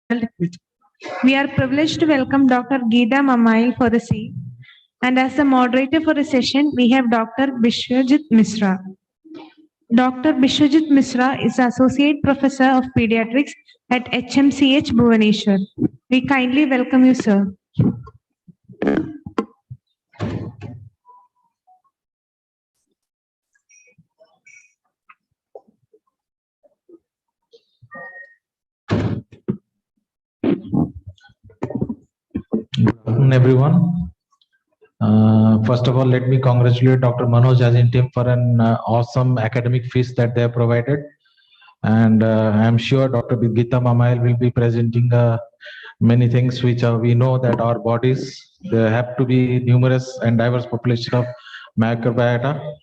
We are privileged to welcome Dr. Geetha M for the same. And as the moderator for the session, we have Dr. Bishwajit Misra. Dr. Bishwajit Misra is Associate Professor of Pediatrics at HMCH Bhubaneswar. We kindly welcome you, sir. Good afternoon, everyone. First of all, let me congratulate Dr. Manoj and team for an awesome academic feast that they have provided. And I am sure Dr. Geetha M will be presenting many things which we know that our bodies, there have to be numerous and diverse population of microbiota.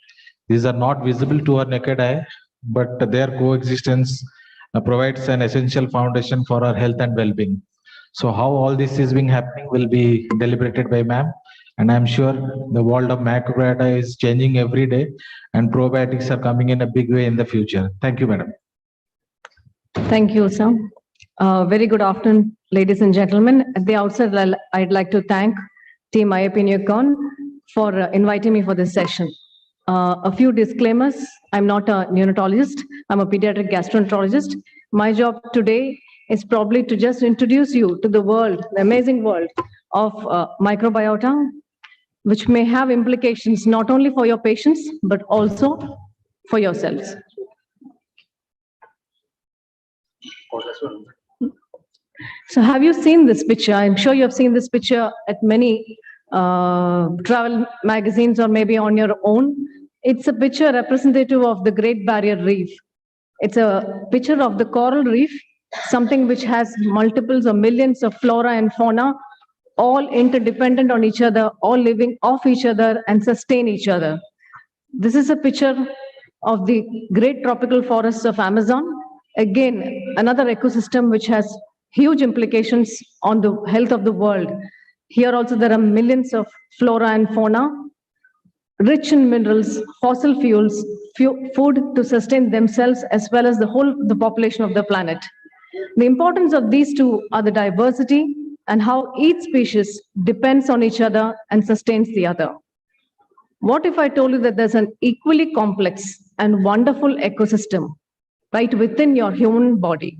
These are not visible to our naked eye, but their coexistence provides an essential foundation for our health and well-being. So how all this is being happening will be deliberated by ma'am. And I'm sure the world of microbiota is changing every day and probiotics are coming in a big way in the future. Thank you, madam. Thank you, sir. Very good afternoon, ladies and gentlemen. At the outset, I'd like to thank Team IAP Neocon for inviting me for this session. A few disclaimers. I'm not a neonatologist. I'm a pediatric gastroenterologist. My job today is probably to just introduce you to the world, the amazing world of microbiota, which may have implications not only for your patients, but also for yourselves. So have you seen this picture? I'm sure you have seen this picture at many travel magazines or maybe on your own. It's a picture representative of the Great Barrier Reef. It's a picture of the coral reef, something which has multiples or millions of flora and fauna, all interdependent on each other, all living off each other and sustain each other. This is a picture of the great tropical forests of Amazon. Again, another ecosystem which has huge implications on the health of the world. Here also there are millions of flora and fauna, rich in minerals, fossil fuels, food to sustain themselves as well as the population of the planet. The importance of these two are the diversity and how each species depends on each other and sustains the other. What if I told you that there's an equally complex and wonderful ecosystem right within your human body?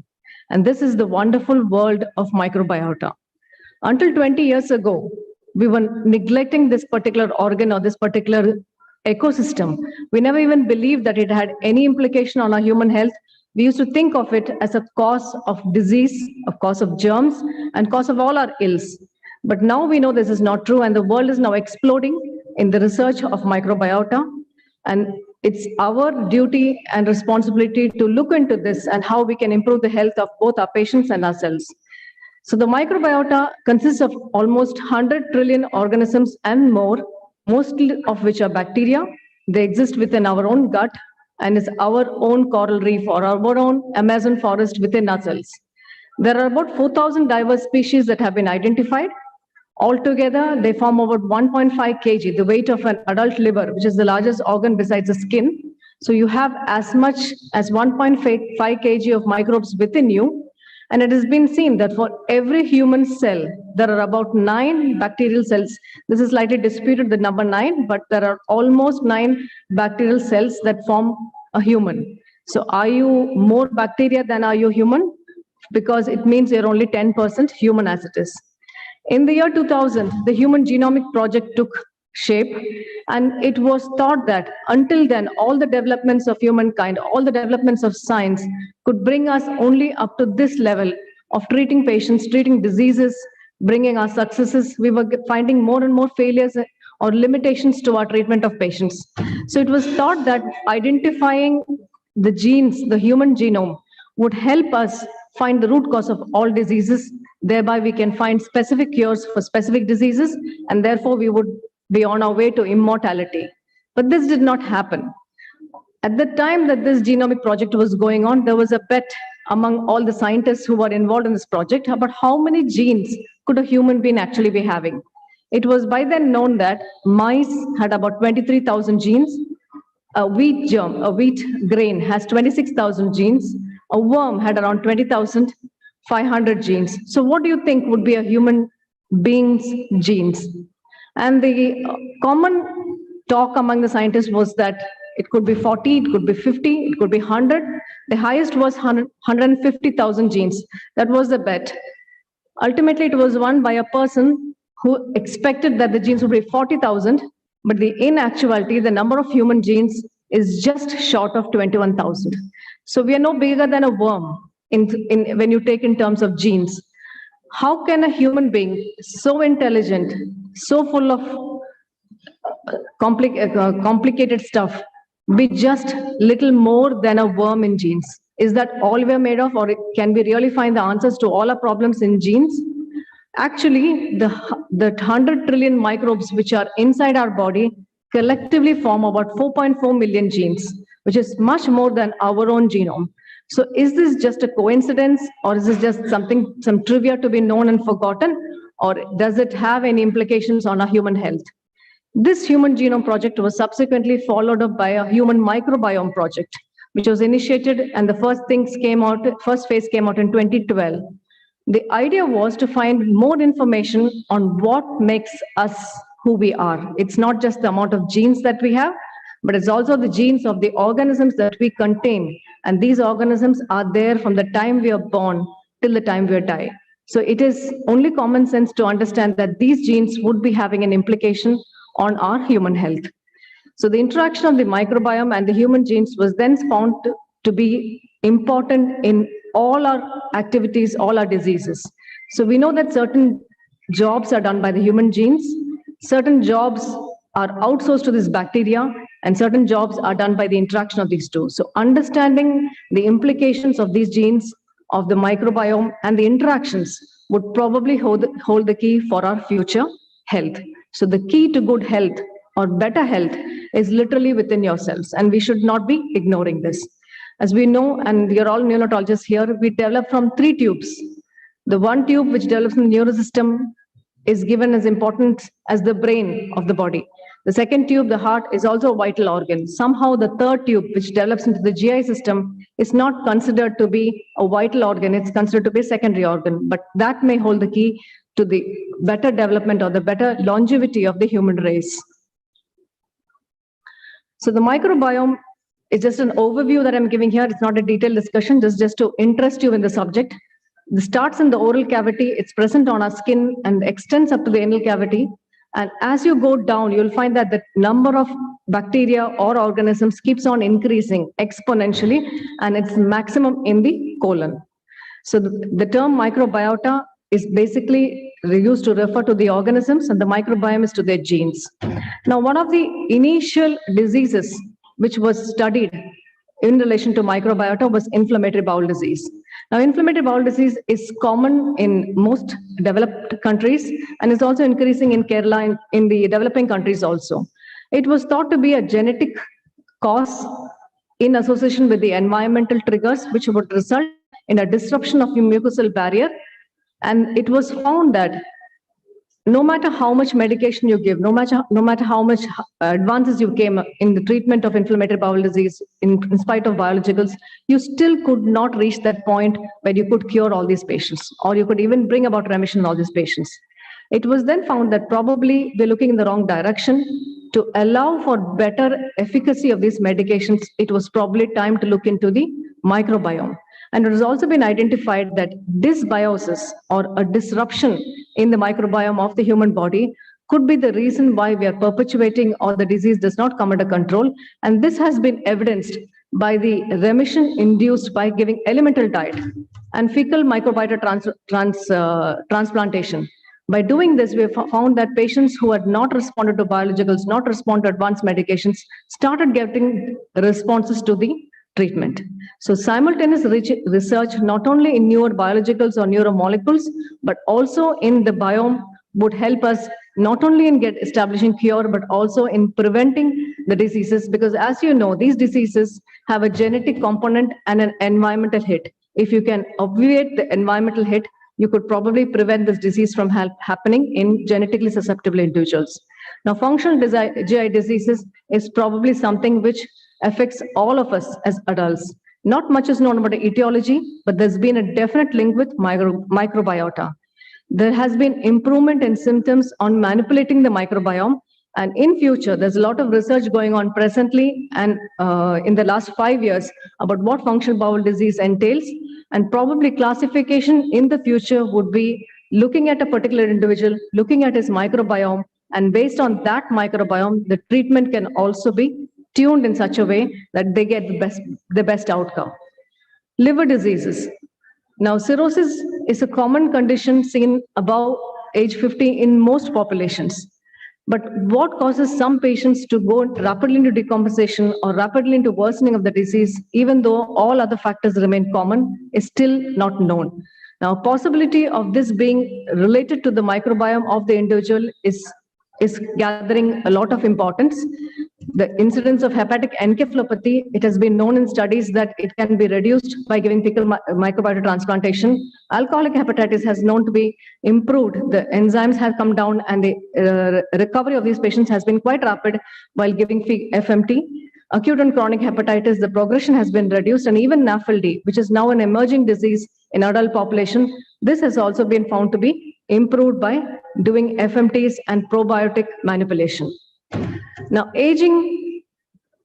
And this is the wonderful world of microbiota. Until 20 years ago, we were neglecting this particular organ or this particular ecosystem. We never even believed that it had any implication on our human health. We used to think of it as a cause of disease, a cause of germs, and cause of all our ills. But now we know this is not true, and the world is now exploding in the research of microbiota. And it's our duty and responsibility to look into this and how we can improve the health of both our patients and ourselves. So the microbiota consists of almost 100 trillion organisms and more, mostly of which are bacteria. They exist within our own gut and is our own coral reef or our own Amazon forest within ourselves. There are about 4,000 diverse species that have been identified. Altogether, they form about 1.5 kg, the weight of an adult liver, which is the largest organ besides the skin. So you have as much as 1.5 kg of microbes within you. And it has been seen that for every human cell, there are about 9 bacterial cells. This is slightly disputed, the number 9, but there are almost 9 bacterial cells that form a human. So are you more bacteria than are you human? Because it means you're only 10% human as it is. In the year 2000, the Human Genomic Project took shape, and it was thought that until then, all the developments of humankind, all the developments of science could bring us only up to this level of treating patients, treating diseases, bringing our successes. We were finding more and more failures or limitations to our treatment of patients. So it was thought that identifying the genes, the human genome, would help us find the root cause of all diseases. Thereby, we can find specific cures for specific diseases, and therefore we would be on our way to immortality. But this did not happen. At the time that this genomic project was going on, there was a bet among all the scientists who were involved in this project about how many genes could a human being actually be having. It was by then known that mice had about 23,000 genes, a wheat germ, a wheat grain has 26,000 genes, a worm had around 20,000, 500 genes. So what do you think would be a human being's genes? And the common talk among the scientists was that it could be 40, it could be 50, it could be 100. The highest was 150,000 genes. That was the bet. Ultimately, it was won by a person who expected that the genes would be 40,000, but in actuality, the number of human genes is just short of 21,000. So we are no bigger than a worm when you take in terms of genes. How can a human being so intelligent, so full of complicated stuff, be just little more than a worm in genes? Is that all we are made of, or can we really find the answers to all our problems in genes? Actually, the 100 trillion microbes which are inside our body collectively form about 4.4 million genes, which is much more than our own genome. So is this just a coincidence, or is this just some trivia to be known and forgotten, or does it have any implications on our human health? This human genome project was subsequently followed up by a human microbiome project, which was initiated, and the first phase came out in 2012. The idea was to find more information on what makes us who we are. It's not just the amount of genes that we have, but it's also the genes of the organisms that we contain. And these organisms are there from the time we are born till the time we die. So it is only common sense to understand that these genes would be having an implication on our human health. So the interaction of the microbiome and the human genes was then found to be important in all our activities, all our diseases. So we know that certain jobs are done by the human genes, certain jobs are outsourced to this bacteria, and certain jobs are done by the interaction of these two. So understanding the implications of these genes, of the microbiome, and the interactions would probably hold the key for our future health. So the key to good health or better health is literally within yourselves, and we should not be ignoring this. As we know, and we are all neonatologists here, we develop from 3 tubes. The one tube which develops in the neurosystem is given as important as the brain of the body. The second tube, the heart, is also a vital organ. Somehow the third tube, which develops into the GI system, is not considered to be a vital organ. It's considered to be a secondary organ, but that may hold the key to the better development or the better longevity of the human race. So the microbiome is just an overview that I'm giving here. It's not a detailed discussion, just to interest you in the subject. It starts in the oral cavity, it's present on our skin and extends up to the anal cavity. And as you go down, you'll find that the number of bacteria or organisms keeps on increasing exponentially, and it's maximum in the colon. So the term microbiota is basically used to refer to the organisms, and the microbiome is to their genes. Now, one of the initial diseases which was studied in relation to microbiota was inflammatory bowel disease. Now, inflammatory bowel disease is common in most developed countries and is also increasing in Kerala, in the developing countries also. It was thought to be a genetic cause in association with the environmental triggers, which would result in a disruption of the mucosal barrier. And it was found that no matter how much medication you give, no matter how much advances you came in the treatment of inflammatory bowel disease, in spite of biologicals, you still could not reach that point where you could cure all these patients, or you could even bring about remission in all these patients. It was then found that probably we're looking in the wrong direction. To allow for better efficacy of these medications, it was probably time to look into the microbiome. And it has also been identified that dysbiosis, or a disruption in the microbiome of the human body, could be the reason why we are perpetuating or the disease does not come under control. And this has been evidenced by the remission induced by giving elemental diet and fecal microbiota transplantation. By doing this, we have found that patients who had not responded to biologicals, not responded to advanced medications, started getting responses to the treatment. So simultaneous research, not only in newer biologicals or neuromolecules, but also in the biome, would help us not only in establishing cure, but also in preventing the diseases, because as you know, these diseases have a genetic component and an environmental hit. If you can obviate the environmental hit, you could probably prevent this disease from happening in genetically susceptible individuals. Now, functional GI diseases is probably something which affects all of us as adults. Not much is known about the etiology, but there's been a definite link with microbiota. There has been improvement in symptoms on manipulating the microbiome. And in future, there's a lot of research going on presently and in the last 5 years about what functional bowel disease entails. And probably classification in the future would be looking at a particular individual, looking at his microbiome, and based on that microbiome, the treatment can also be tuned in such a way that they get the best outcome. Liver diseases. Now, cirrhosis is a common condition seen above age 50 in most populations. But what causes some patients to go rapidly into decomposition or rapidly into worsening of the disease, even though all other factors remain common, is still not known. Now, possibility of this being related to the microbiome of the individual is gathering a lot of importance. The incidence of hepatic encephalopathy, it has been known in studies that it can be reduced by giving fecal microbiota transplantation. Alcoholic hepatitis has known to be improved. The enzymes have come down and the recovery of these patients has been quite rapid while giving FMT. Acute and chronic hepatitis, the progression has been reduced, and even NAFLD, which is now an emerging disease in adult population, this has also been found to be improved by doing FMTs and probiotic manipulation. Now, aging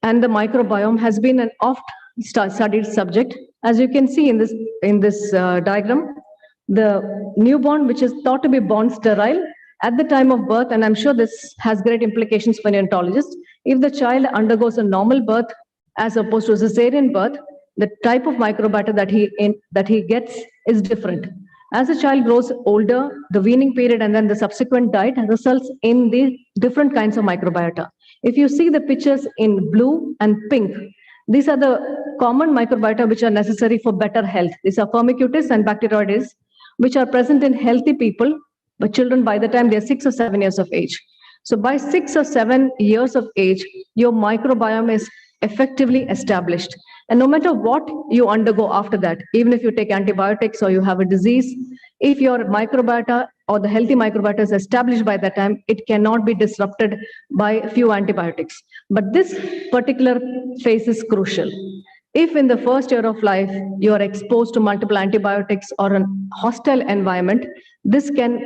and the microbiome has been an oft-studied subject. As you can see in this diagram, the newborn, which is thought to be born sterile at the time of birth, and I'm sure this has great implications for neonatologists. If the child undergoes a normal birth as opposed to a cesarean birth, the type of microbiota that he gets is different. As the child grows older, the weaning period and then the subsequent diet results in the different kinds of microbiota. If you see the pictures in blue and pink, these are the common microbiota which are necessary for better health. These are Firmicutes and Bacteroides, which are present in healthy people, but children by the time they're 6 or 7 years of age. So by 6 or 7 years of age, your microbiome is effectively established. And no matter what you undergo after that, even if you take antibiotics or you have a disease, if your microbiota or the healthy microbiota is established by that time, it cannot be disrupted by a few antibiotics. But this particular phase is crucial. If in the first year of life, you are exposed to multiple antibiotics or a hostile environment, this can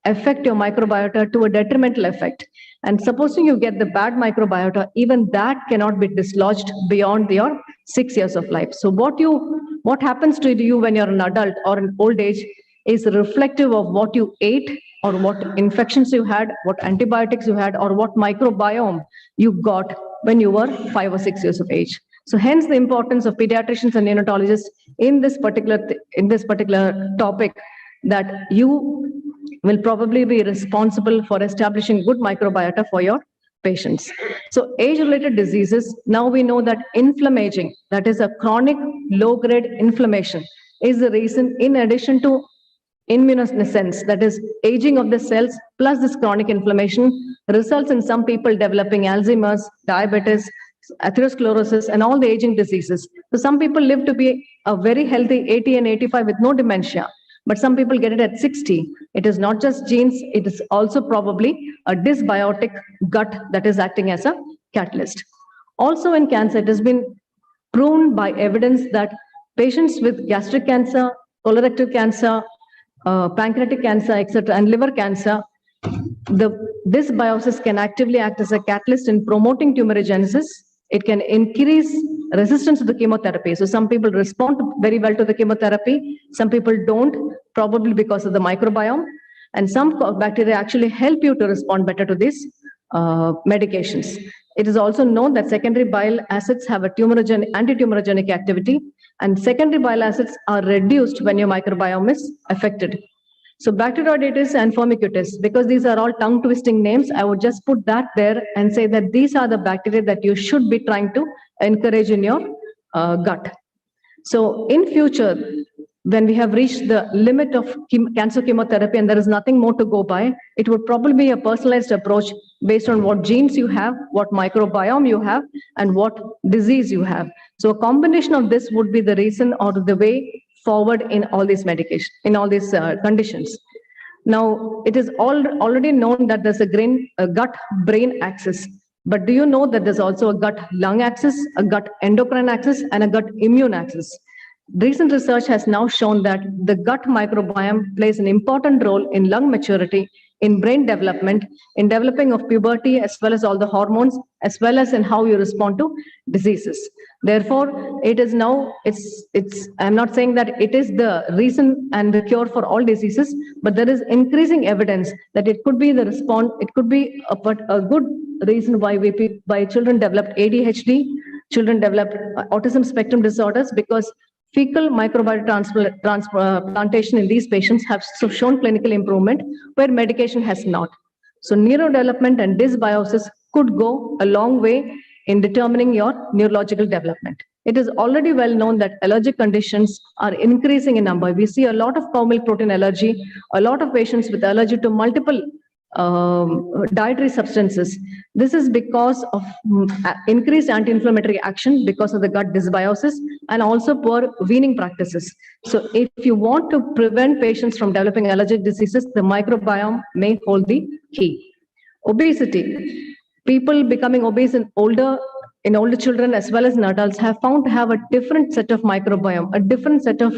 affect your microbiota to a detrimental effect. And supposing you get the bad microbiota, even that cannot be dislodged beyond your 6 years of life. So what happens to you when you're an adult or in old age is reflective of what you ate or what infections you had, what antibiotics you had, or what microbiome you got when you were 5 or 6 years of age. So hence the importance of pediatricians and neonatologists in this particular topic, that you will probably be responsible for establishing good microbiota for your patients. So age-related diseases, now we know that inflammaging, that is a chronic low-grade inflammation, is the reason, in addition to immunosenescence, that is aging of the cells plus this chronic inflammation, results in some people developing Alzheimer's, diabetes, atherosclerosis, and all the aging diseases. So some people live to be a very healthy 80 and 85 with no dementia. But some people get it at 60. It is not just genes, it is also probably a dysbiotic gut that is acting as a catalyst. Also in cancer, it has been proven by evidence that patients with gastric cancer, colorectal cancer, pancreatic cancer, etc., and liver cancer, the dysbiosis can actively act as a catalyst in promoting tumorigenesis. It can increase resistance to the chemotherapy. So some people respond very well to the chemotherapy. Some people don't, probably because of the microbiome. And some bacteria actually help you to respond better to these medications. It is also known that secondary bile acids have a anti-tumorigenic activity, and secondary bile acids are reduced when your microbiome is affected. So Bacteroides and Firmicutes, because these are all tongue-twisting names, I would just put that there and say that these are the bacteria that you should be trying to encourage in your gut. So in future, when we have reached the limit of cancer chemotherapy and there is nothing more to go by, it would probably be a personalized approach based on what genes you have, what microbiome you have, and what disease you have. So a combination of this would be the reason or the way forward in all these medications, in all these conditions. Now, it is already known that there's a gut-brain axis. But do you know that there's also a gut-lung axis, a gut endocrine axis, and a gut immune axis? Recent research has now shown that the gut microbiome plays an important role in lung maturity, in brain development, in developing of puberty, as well as all the hormones, as well as in how you respond to diseases. Therefore, it is now, I'm not saying that it is the reason and the cure for all diseases, but there is increasing evidence that it could be the response, it could be a good reason why children developed ADHD, children developed autism spectrum disorders, because fecal microbiota transplantation in these patients have shown clinical improvement where medication has not. So neurodevelopment and dysbiosis could go a long way in determining your neurological development. It is already well known that allergic conditions are increasing in number. We see a lot of cow milk protein allergy, a lot of patients with allergy to multiple dietary substances. This is because of increased anti-inflammatory action because of the gut dysbiosis and also poor weaning practices. So if you want to prevent patients from developing allergic diseases, the microbiome may hold the key. Obesity. People becoming obese in older children as well as in adults have found to have a different set of microbiome, a different set of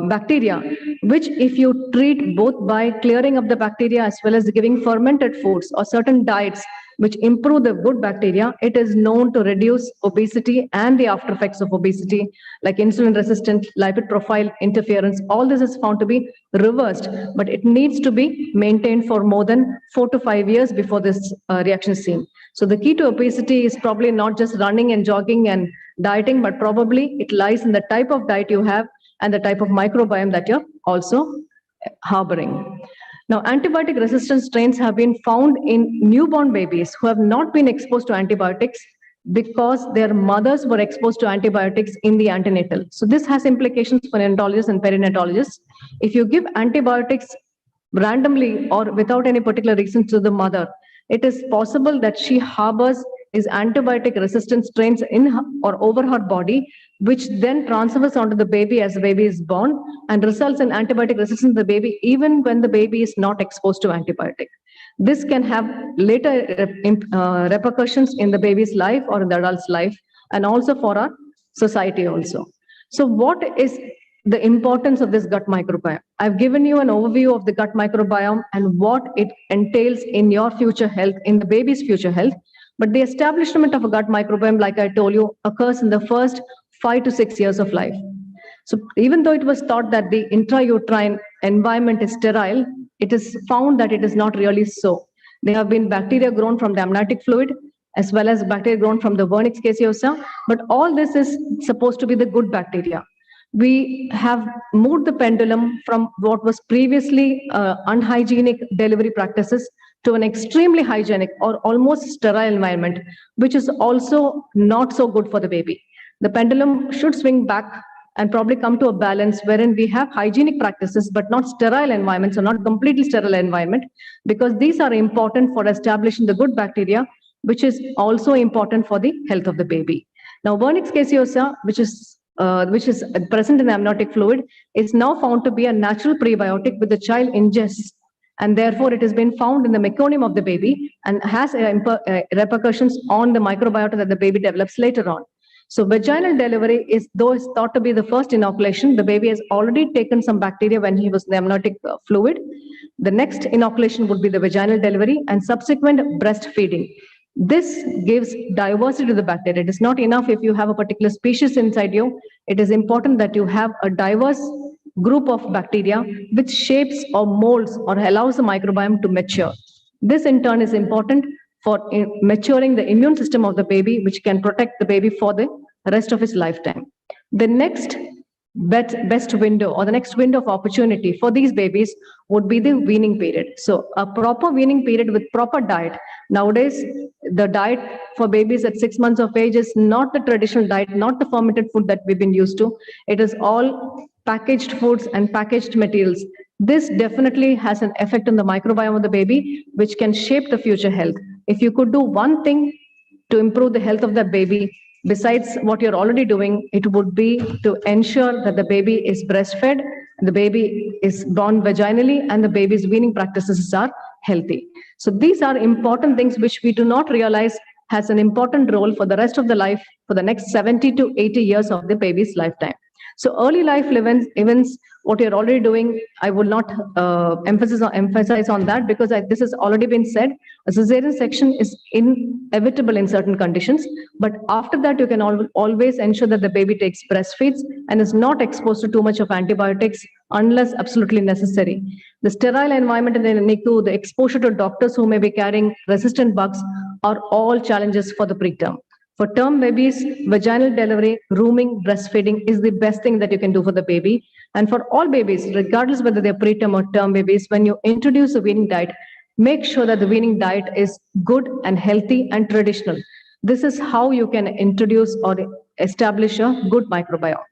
bacteria, which if you treat both by clearing up the bacteria as well as giving fermented foods or certain diets which improve the good bacteria, it is known to reduce obesity and the after effects of obesity like insulin resistant, lipid profile interference. All this is found to be reversed, but it needs to be maintained for more than 4 to 5 years before this reaction is seen. So the key to obesity is probably not just running and jogging and dieting, but probably it lies in the type of diet you have and the type of microbiome that you're also harboring. Now, antibiotic resistant strains have been found in newborn babies who have not been exposed to antibiotics because their mothers were exposed to antibiotics in the antenatal. So this has implications for neonatologists and perinatologists. If you give antibiotics randomly or without any particular reason to the mother, it is possible that she harbors these antibiotic resistant strains in her or over her body, which then transfers onto the baby as the baby is born and results in antibiotic resistance in the baby even when the baby is not exposed to antibiotic. This can have later repercussions in the baby's life or in the adult's life and also for our society also. So what is the importance of this gut microbiome? I've given you an overview of the gut microbiome and what it entails in your future health, in the baby's future health. But the establishment of a gut microbiome, like I told you, occurs in the first 5 to 6 years of life. So even though it was thought that the intrauterine environment is sterile, it is found that it is not really so. There have been bacteria grown from the amniotic fluid as well as bacteria grown from the vernix caseosa, but all this is supposed to be the good bacteria. We have moved the pendulum from what was previously unhygienic delivery practices to an extremely hygienic or almost sterile environment, which is also not so good for the baby. The pendulum should swing back and probably come to a balance wherein we have hygienic practices, but not sterile environments or not completely sterile environment, because these are important for establishing the good bacteria, which is also important for the health of the baby. Now, vernix caseosa, which is present in the amniotic fluid, is now found to be a natural prebiotic which the child ingests, and therefore it has been found in the meconium of the baby and has repercussions on the microbiota that the baby develops later on. So vaginal delivery is, though is thought to be the first inoculation, the baby has already taken some bacteria when he was in the amniotic fluid. The next inoculation would be the vaginal delivery and subsequent breastfeeding. This gives diversity to the bacteria. It is not enough if you have a particular species inside you. It is important that you have a diverse group of bacteria which shapes or molds or allows the microbiome to mature. This in turn is important for maturing the immune system of the baby, which can protect the baby for the rest of his lifetime. The next best window or the next window of opportunity for these babies would be the weaning period. So a proper weaning period with proper diet. Nowadays, the diet for babies at 6 months of age is not the traditional diet, not the fermented food that we've been used to. It is all packaged foods and packaged materials. This definitely has an effect on the microbiome of the baby, which can shape the future health. If you could do one thing to improve the health of the baby, besides what you're already doing, it would be to ensure that the baby is breastfed, the baby is born vaginally, and the baby's weaning practices are healthy. So these are important things which we do not realize has an important role for the rest of the life, for the next 70 to 80 years of the baby's lifetime. So early life events, what you're already doing, I will not emphasize on that, because this has already been said. A cesarean section is inevitable in certain conditions, but after that you can always ensure that the baby takes breastfeeds and is not exposed to too much of antibiotics unless absolutely necessary. The sterile environment in the NICU, the exposure to doctors who may be carrying resistant bugs are all challenges for the preterm. For term babies, vaginal delivery, rooming, breastfeeding is the best thing that you can do for the baby. And for all babies, regardless whether they're preterm or term babies, when you introduce a weaning diet, make sure that the weaning diet is good and healthy and traditional. This is how you can introduce or establish a good microbiome.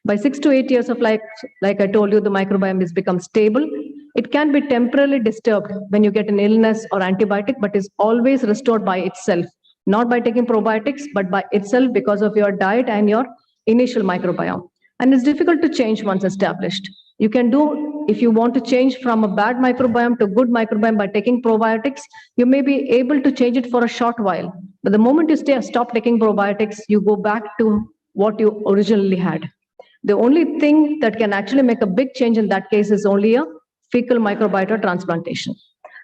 By 6 to 8 years of life, like I told you, the microbiome has become stable. It can be temporarily disturbed when you get an illness or antibiotic, but is always restored by itself. Not by taking probiotics, but by itself because of your diet and your initial microbiome. And it's difficult to change once established. You can do, if you want to change from a bad microbiome to good microbiome by taking probiotics, you may be able to change it for a short while. But the moment you stop taking probiotics, you go back to what you originally had. The only thing that can actually make a big change in that case is only a fecal microbiota transplantation.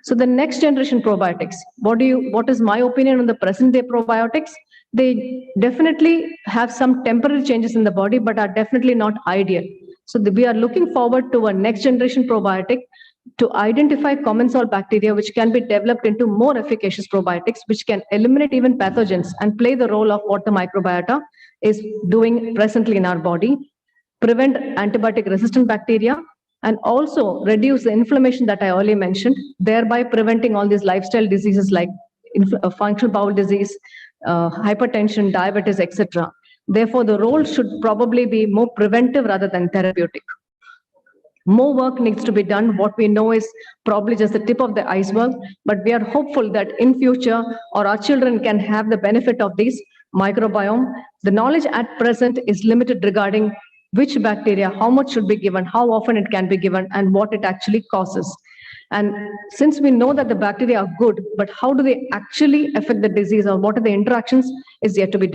So the next generation probiotics, what is my opinion on the present day probiotics? They definitely have some temporary changes in the body, but are definitely not ideal. So we are looking forward to a next generation probiotic to identify commensal bacteria, which can be developed into more efficacious probiotics, which can eliminate even pathogens and play the role of what the microbiota is doing presently in our body, prevent antibiotic resistant bacteria, and also reduce the inflammation that I earlier mentioned, thereby preventing all these lifestyle diseases like functional bowel disease, hypertension, diabetes, etc. Therefore, the role should probably be more preventive rather than therapeutic. More work needs to be done. What we know is probably just the tip of the iceberg, but we are hopeful that in future, our children can have the benefit of this microbiome. The knowledge at present is limited regarding which bacteria, how much should be given, how often it can be given, and what it actually causes. And since we know that the bacteria are good, but how do they actually affect the disease, or what are the interactions, is yet to be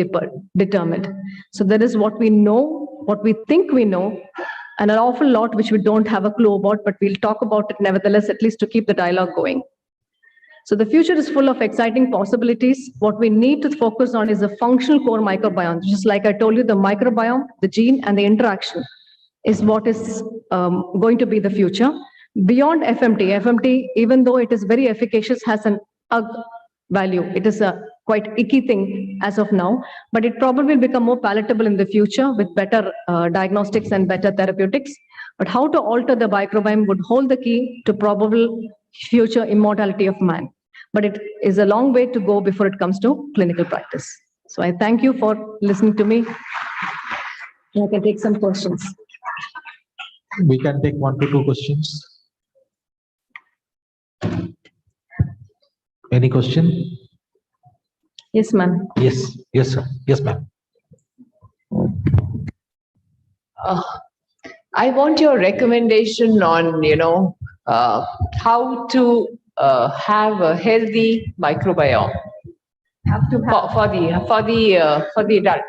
determined. So that is what we know, what we think we know, and an awful lot which we don't have a clue about, but we'll talk about it nevertheless, at least to keep the dialogue going. So the future is full of exciting possibilities. What we need to focus on is a functional core microbiome. Just like I told you, the microbiome, the gene, and the interaction is what is going to be the future. Beyond FMT, even though it is very efficacious, has an UG value. It is a quite icky thing as of now, but it probably will become more palatable in the future with better diagnostics and better therapeutics. But how to alter the microbiome would hold the key to probable future immortality of man. But it is a long way to go before it comes to clinical practice. So I thank you for listening to me. I can take some questions. We can take 1 to 2 questions. Any question? Yes, ma'am. Yes, sir. Yes, ma'am. I want your recommendation on, how to have a healthy microbiome for the adult.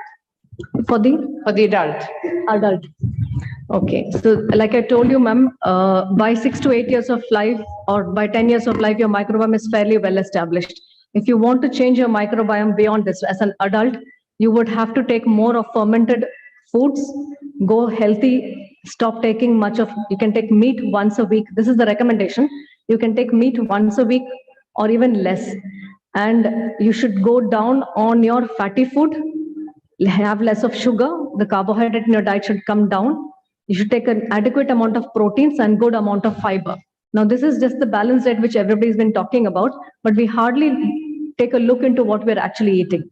For the adult. Okay, so like I told you, ma'am, by 6 to 8 years of life or by 10 years of life, your microbiome is fairly well established. If you want to change your microbiome beyond this, as an adult, you would have to take more of fermented foods, go healthy, stop taking much of, you can take meat once a week. This is the recommendation. You can take meat once a week or even less. And you should go down on your fatty food, have less of sugar. The carbohydrate in your diet should come down. You should take an adequate amount of proteins and good amount of fiber. Now, this is just the balanced diet which everybody's been talking about, but we hardly take a look into what we're actually eating.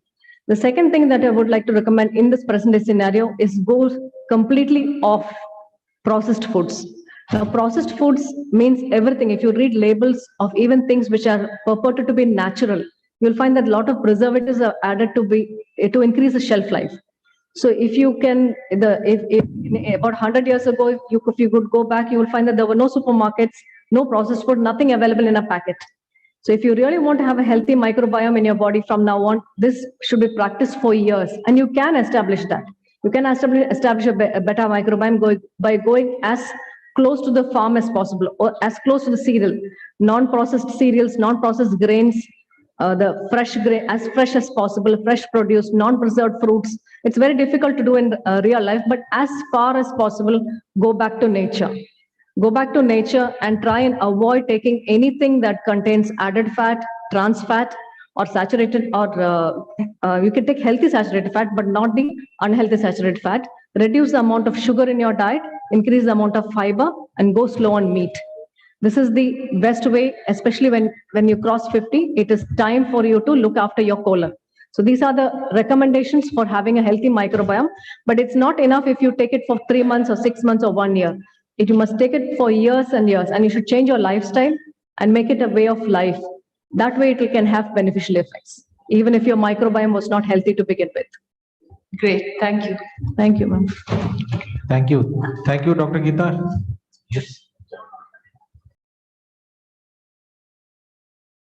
The second thing that I would like to recommend in this present day scenario is go completely off processed foods. Now, processed foods means everything. If you read labels of even things which are purported to be natural, you'll find that a lot of preservatives are added to increase the shelf life. So if you can, if about 100 years ago, if you could go back, you will find that there were no supermarkets, no processed food, nothing available in a packet. So if you really want to have a healthy microbiome in your body from now on, this should be practiced for years, and you can establish that. You can establish a better microbiome by going as close to the farm as possible, or as close to the cereal, non-processed cereals, non-processed grains, the fresh grain, as fresh as possible, fresh produce, non-preserved fruits. It's very difficult to do in real life, but as far as possible, go back to nature. Go back to nature and try and avoid taking anything that contains added fat, trans fat, or saturated, or you can take healthy saturated fat, but not the unhealthy saturated fat. Reduce the amount of sugar in your diet, increase the amount of fiber, and go slow on meat. This is the best way, especially when you cross 50, it is time for you to look after your colon. So these are the recommendations for having a healthy microbiome, but it's not enough if you take it for 3 months or 6 months or 1 year. You must take it for years and years, and you should change your lifestyle and make it a way of life. That way it can have beneficial effects, even if your microbiome was not healthy to begin with. Great. Thank you. Thank you, ma'am. Thank you. Thank you, Dr. Geetha. Yes.